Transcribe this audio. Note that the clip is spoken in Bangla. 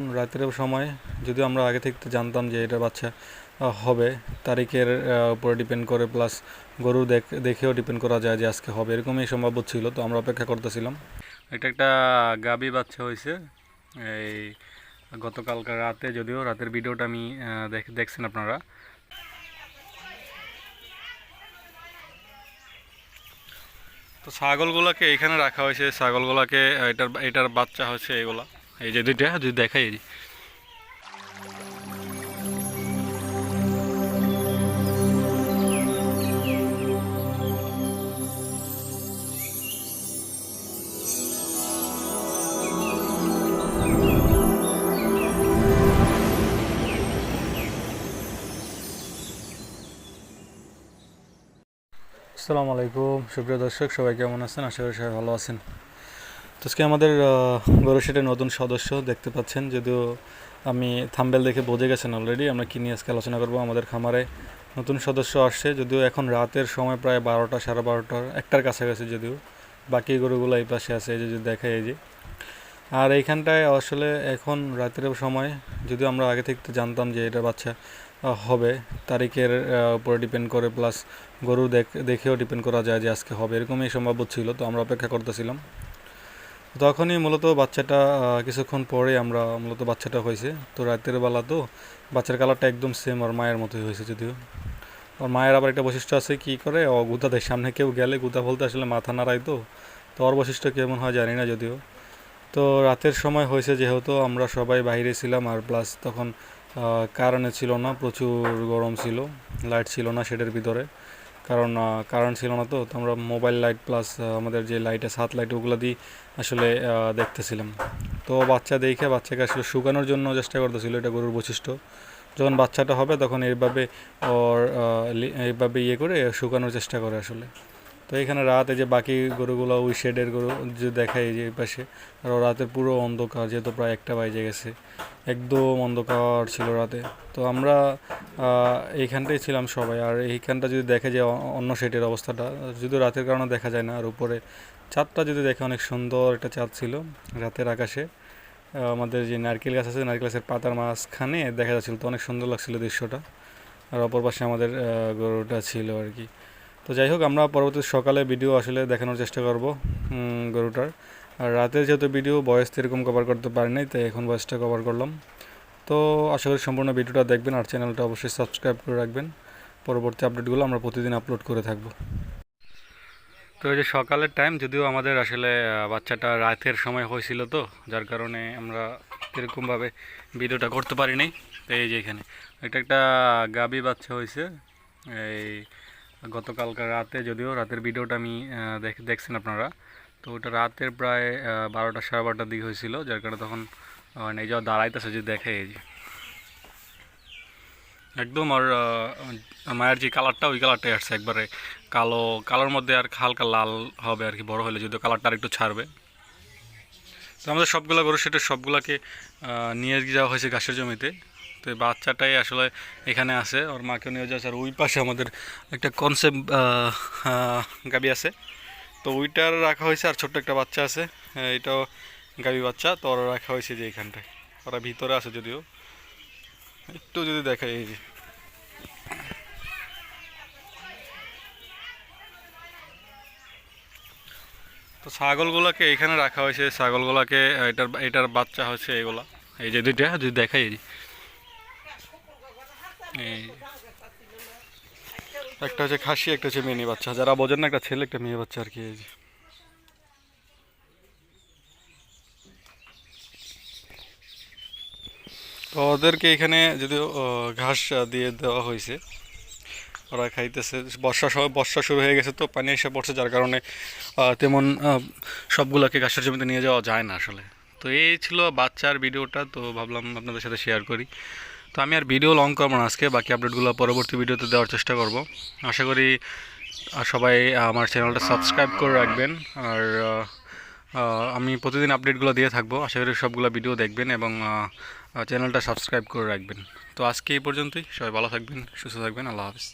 রাতের সময় যদিও আমরা আগে থেকে জানতাম যে এটা বাচ্চা হবে, তারিখের উপরে ডিপেন্ড করে, প্লাস গরু দেখেও ডিপেন্ড করা যায় যে আজকে হবে, এরকমই সম্ভাব্য ছিল। তো আমরা অপেক্ষা করতেছিলাম। এটা একটা গাবি বাচ্চা হয়েছে এই গতকালকার রাতে, যদিও রাতের ভিডিওটা আমি দেখছেন আপনারা। তো ছাগলগুলোকে এখানে রাখা হয়েছে, ছাগলগুলোকে এটার বাচ্চা হচ্ছে এগুলা, এই যে দুইটা যদি দেখাই। আসসালামু আলাইকুম সুপ্রিয় দর্শক, সবাই কেমন আছেন? আশা করি সবাই ভালো আছেন। তো আজকে আমাদের গরু শেডের নতুন সদস্য দেখতে পাচ্ছেন, যদিও আমি থাম্বেল দেখে বুঝে গেছেন অলরেডি আমরা কী নিয়ে আজকে আলোচনা করব। আমাদের খামারে নতুন সদস্য আসছে, যদিও এখন রাতের সময় প্রায় 12টা, সাড়ে 12টার, একটার কাছাকাছি। যদিও বাকি গরুগুলো এই পাশে আছে, এই যে দেখায় এই যে। আর এইখানটায় আসলে এখন রাতের সময় যদিও আমরা আগে থেকে জানতাম যে এটা বাচ্চা হবে, তারিখের উপরে ডিপেন্ড করে, প্লাস গরু দেখেও ডিপেন্ড করা যায় যে আজকে হবে, এরকমই সম্ভাব্য ছিল। তো আমরা অপেক্ষা করতেছিলাম। তখনই মূলত বাচ্চাটা কিছুক্ষণ পরে আমরা মূলত বাচ্চাটা হয়েছে। তো রাতের বেলা তো বাচ্চার কালারটা একদম সেম ওর মায়ের মতোই হয়েছে। যদিও ওর মায়ের আবার একটা বৈশিষ্ট্য আছে, কী করে ও গুঁতা দেয়, সামনে কেউ গেলে গুঁতা বলতে আসলে মাথা নাড়ায়। তো ওর বৈশিষ্ট্য কেমন হয় জানি না। যদিও তো রাতের সময় হয়েছে, যেহেতু আমরা সবাই বাইরে ছিলাম, আর প্লাস তখন কারেন্ট ছিল না, প্রচুর গরম ছিল, লাইট ছিল না শেডের ভিতরে, কারণ কারেন্ট ছিল না। তো আমরা মোবাইল লাইট প্লাস আমাদের যে লাইট আছে, হাত লাইট, ওগুলো দিয়ে আসলে দেখতেছিলাম। তো বাচ্চাকে আসলে শুকানোর জন্য চেষ্টা করতেছিল, এটা গরুর বৈশিষ্ট্য। যখন বাচ্চাটা হবে তখন এইভাবে ইয়ে করে শুকানোর চেষ্টা করে আসলে। তো এখানে রাতে যে বাকি গরুগুলো ওই শেডের গরু যে দেখায় যে এই পাশে, আর রাতের পুরো অন্ধকার, যেহেতু প্রায় একটা বাজে গেছে, একদম অন্ধকার ছিল রাতে। তো আমরা এইখানটাই ছিলাম সবাই। আর এইখানটা যদি দেখে যে অন্য শেডের অবস্থাটা, যদিও রাতের কারণে দেখা যায় না, আর উপরে চাঁদটা যদি দেখে, অনেক সুন্দর একটা চাঁদ ছিল রাতের আকাশে। আমাদের যে নারকেল গাছ আছে, নারকেল গাছের পাতার মাঝখানে দেখা যাচ্ছিল, তো অনেক সুন্দর লাগছিল দৃশ্যটা। আর অপর পাশে আমাদের গরুটা ছিল আর কি। তো যাই হোক, আমরা পরবর্তী সকালে ভিডিও আসলে দেখানোর চেষ্টা করব গরুটার। আর রাতে যেহেতু ভিডিও ভয়েস এরকম কভার করতে পারি নাই, তাই এখন ভয়েসটা কভার করলাম। তো আশা করি সম্পূর্ণ ভিডিওটা দেখবেন, আর চ্যানেলটা অবশ্যই সাবস্ক্রাইব করে রাখবেন। পরবর্তী আপডেটগুলো আমরা প্রতিদিন আপলোড করে থাকব। তো এই যে সকালের টাইম, যদিও আমাদের আসলে বাচ্চাটা রাতের সময় হয়েছিল, তো যার কারণে আমরা এরকমভাবে ভিডিওটা করতে পারি নাই। তো এই যে এখানে এটা একটা গাবি বাচ্চা হয়েছে এই গতকালকার রাতে, যদিও রাতের ভিডিওটা আমি দেখছেন আপনারা। তো ওটা রাতের প্রায় 12টা, সাড়ে 12টার দিকে হয়েছিল, যার কারণে তখন এই যে দাঁড়াইতেছে, যে দেখে এই যে একদম। আর মায়ের যে কালারটা, ওই কালারটাই আসছে একবারে কালোর মধ্যে, আর হালকা লাল হবে আর কি বড় হলে, যদিও কালারটা আর একটু ছাড়বে। তো আমাদের সবগুলা গরু সেটা সবগুলাকে নিয়ে যাওয়া হয়েছে ঘাসের জমিতে। তো এই বাচ্চাটাই আসলে এখানে আছে, ওর মাকে নিয়ে যাচ্ছে। আর ওই পাশে আমাদের একটা কনসেপ্ট গাবি আছে, তো ওইটার রাখা হয়েছে। আর ছোট্ট একটা বাচ্চা আছে, এটাও গাবি বাচ্চা, তো ওরা রাখা হয়েছে যে এইখানটায়। ওরা ভিতরে আছে, যদিও একটু যদি দেখাই এই যে। তো ছাগলগুলোকে এখানে রাখা হয়েছে, ছাগলগুলোকে এটার বাচ্চা হচ্ছে এগুলা, এই যে দুইটা যদি দেখাই এই যে। এই একটা হচ্ছে খাসি, একটা হচ্ছে মেয়ে বাচ্চা, যারা বোঝেন না, একটা ছেলে একটা মেয়ে বাচ্চা আর কি। এই যে তো ওদেরকে এখানে যদিও ঘাস দিয়ে দেওয়া হয়েছে, ওরা খাইতেছে। বর্ষা শুরু হয়ে গেছে, তো পানি এসে পড়ছে, যার কারণে তেমন সবগুলোকে ঘাসের জমিতে নিয়ে যাওয়া যায় না আসলে। তো এই ছিল বাচ্চার ভিডিওটা, তো ভাবলাম আপনাদের সাথে শেয়ার করি। তো আমি আর ভিডিও লং করবো না আজকে, বাকি আপডেটগুলো পরবর্তী ভিডিওতে দেওয়ার চেষ্টা করব। আশা করি সবাই আমার চ্যানেলটা সাবস্ক্রাইব করে রাখবেন। আর আমি প্রতিদিন আপডেটগুলো দিয়ে থাকবো, আশা করি সবগুলো ভিডিও দেখবেন এবং চ্যানেলটা সাবস্ক্রাইব করে রাখবেন। তো আজকে এই পর্যন্তই, সবাই ভালো থাকবেন, সুস্থ থাকবেন, আল্লাহ হাফিজ।